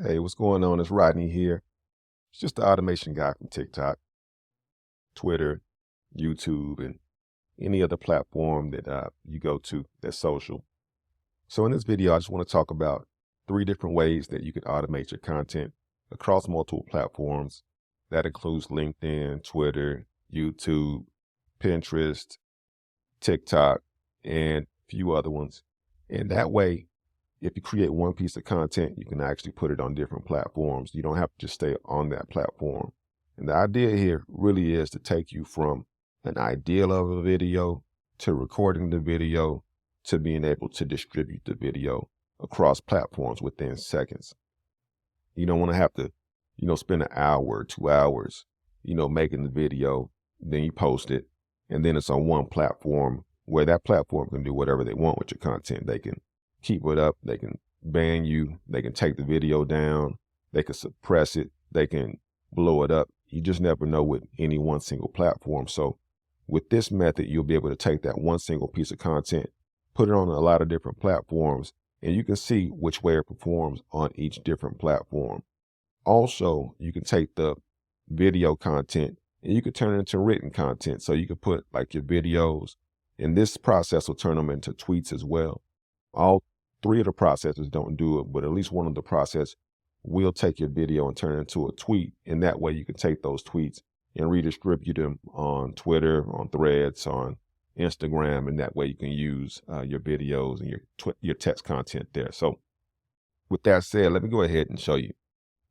Hey, what's going on? It's Rodney here. It's just the automation guy from TikTok, Twitter, YouTube, and any other platform that you go to that's social. So in this video, I just want to talk about 3 different ways that you can automate your content across multiple platforms. That includes LinkedIn, Twitter, YouTube, Pinterest, TikTok, and a few other ones. And that way, if you create one piece of content, you can actually put it on different platforms. You don't have to just stay on that platform. And the idea here really is to take you from an ideal of a video to recording the video to being able to distribute the video across platforms within seconds. You don't want to have to, spend an hour, 2 hours, making the video, then you post it, and then it's on one platform where that platform can do whatever they want with your content. They can keep it up, they can ban you, they can take the video down, they can suppress it, they can blow it up. You just never know with any one single platform. So with this method, you'll be able to take that one single piece of content, put it on a lot of different platforms, and you can see which way it performs on each different platform. Also, you can take the video content and you can turn it into written content. So you can put like your videos, and this process will turn them into tweets as well. All 3 of the processes don't do it, but at least one of the process will take your video and turn it into a tweet. And that way you can take those tweets and redistribute them on Twitter, on Threads, on Instagram. And that way you can use your videos and your text content there. So with that said, let me go ahead and show you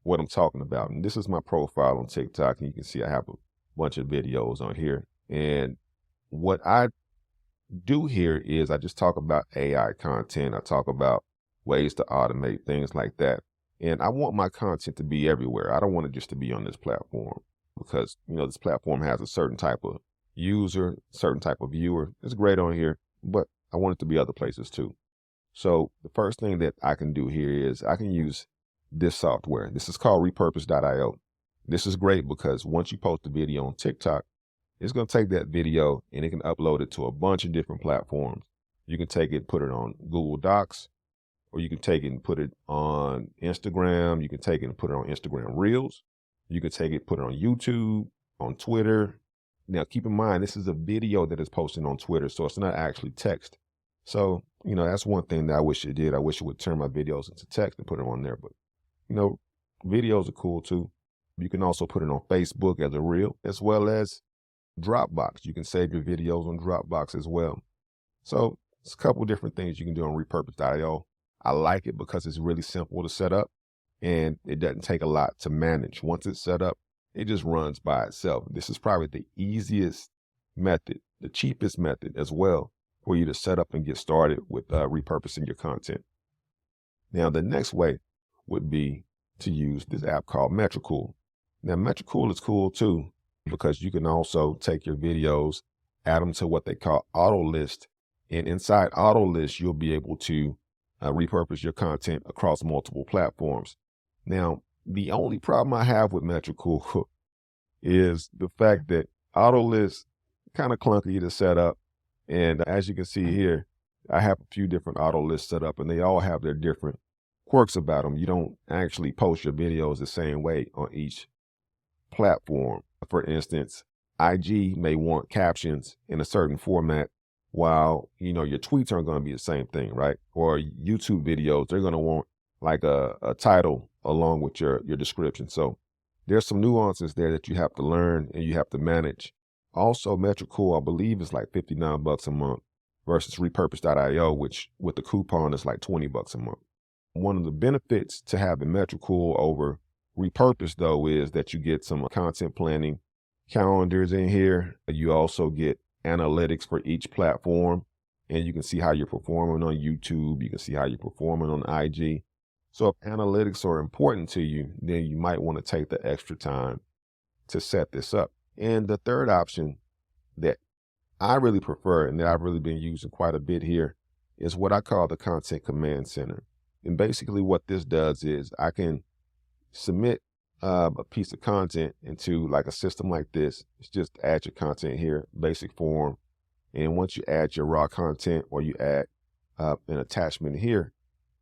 what I'm talking about. And this is my profile on TikTok. And you can see I have a bunch of videos on here. And what I do here is I just talk about AI content. I talk about ways to automate things like that. And I want my content to be everywhere. I don't want it just to be on this platform because, this platform has a certain type of user, certain type of viewer. It's great on here, but I want it to be other places too. So the first thing that I can do here is I can use this software. This is called Repurpose.io. This is great because once you post a video on TikTok, it's going to take that video and it can upload it to a bunch of different platforms. You can take it, put it on Google Docs, or you can take it and put it on Instagram. You can take it and put it on Instagram Reels. You can take it, put it on YouTube, on Twitter. Now, keep in mind, this is a video that is posted on Twitter, so it's not actually text. So, that's one thing that I wish it did. I wish it would turn my videos into text and put them on there. But, videos are cool too. You can also put it on Facebook as a reel, as well as Dropbox. You can save your videos on Dropbox as well. So it's a couple different things you can do on Repurpose.io. I like it because it's really simple to set up and it doesn't take a lot to manage. Once it's set up, it just runs by itself. This is probably the easiest method, the cheapest method as well for you to set up and get started with repurposing your content. Now, the next way would be to use this app called Metricool. Now, Metricool is cool too, because you can also take your videos, add them to what they call auto list. And inside auto list, you'll be able to repurpose your content across multiple platforms. Now, the only problem I have with Metricool is the fact that auto list kind of clunky to set up. And as you can see here, I have a few different auto lists set up and they all have their different quirks about them. You don't actually post your videos the same way on each platform. For instance, IG may want captions in a certain format while, your tweets aren't going to be the same thing, right? Or YouTube videos, they're going to want like a title along with your description. So there's some nuances there that you have to learn and you have to manage. Also, Metricool, I believe, is like $59 a month versus Repurpose.io, which with the coupon is like $20 a month. One of the benefits to having Metricool over Repurpose, though, is that you get some content planning calendars in here. You also get analytics for each platform, and you can see how you're performing on YouTube. You can see how you're performing on IG. So if analytics are important to you, then you might want to take the extra time to set this up. And the third option that I really prefer and that I've really been using quite a bit here is what I call the Content Command Center. And basically what this does is I can submit a piece of content into like a system like this. It's just add your content here, basic form. And once you add your raw content or you add an attachment here,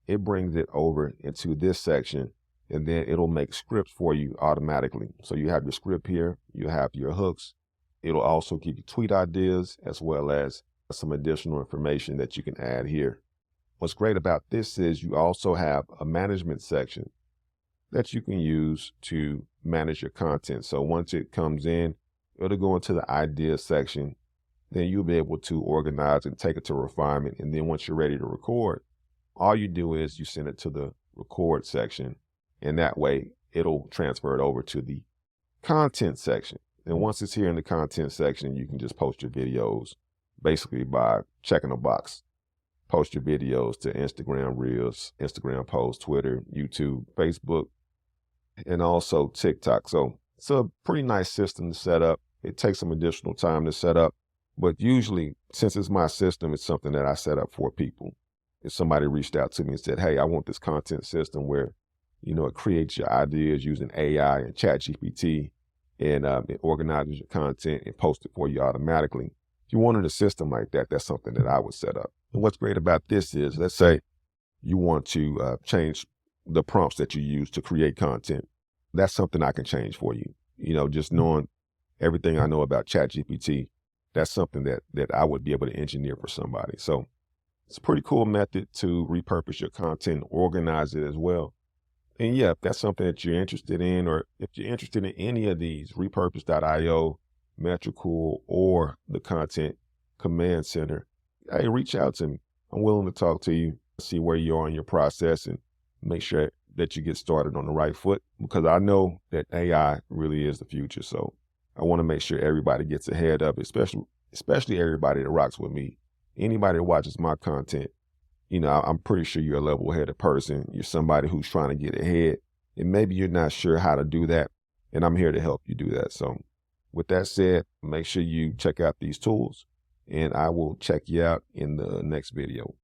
it brings it over into this section and then it'll make scripts for you automatically. So you have your script here, you have your hooks. It'll also give you tweet ideas as well as some additional information that you can add here. What's great about this is you also have a management section that you can use to manage your content. So once it comes in, it'll go into the ideas section. Then you'll be able to organize and take it to refinement. And then once you're ready to record, all you do is you send it to the record section. And that way it'll transfer it over to the content section. And once it's here in the content section, you can just post your videos basically by checking a box. Post your videos to Instagram Reels, Instagram posts, Twitter, YouTube, Facebook, and also TikTok. So it's a pretty nice system to set up. It takes some additional time to set up, but usually, since it's my system, it's something that I set up for people. If somebody reached out to me and said, hey, I want this content system where, it creates your ideas using AI and ChatGPT, and it organizes your content and posts it for you automatically. If you wanted a system like that, that's something that I would set up. And what's great about this is, let's say you want to change the prompts that you use to create content. That's something I can change for you. Just knowing everything I know about ChatGPT, that's something that I would be able to engineer for somebody. So it's a pretty cool method to repurpose your content, organize it as well. And yeah, if that's something that you're interested in, or if you're interested in any of these, Repurpose.io, Metricool, or the Content Command Center, hey, reach out to me. I'm willing to talk to you, see where you are in your process, and make sure that you get started on the right foot, because I know that AI really is the future. So I want to make sure everybody gets ahead of it, especially everybody that rocks with me. Anybody that watches my content, I'm pretty sure you're a level-headed person. You're somebody who's trying to get ahead, and maybe you're not sure how to do that, and I'm here to help you do that. So with that said, make sure you check out these tools, and I will check you out in the next video.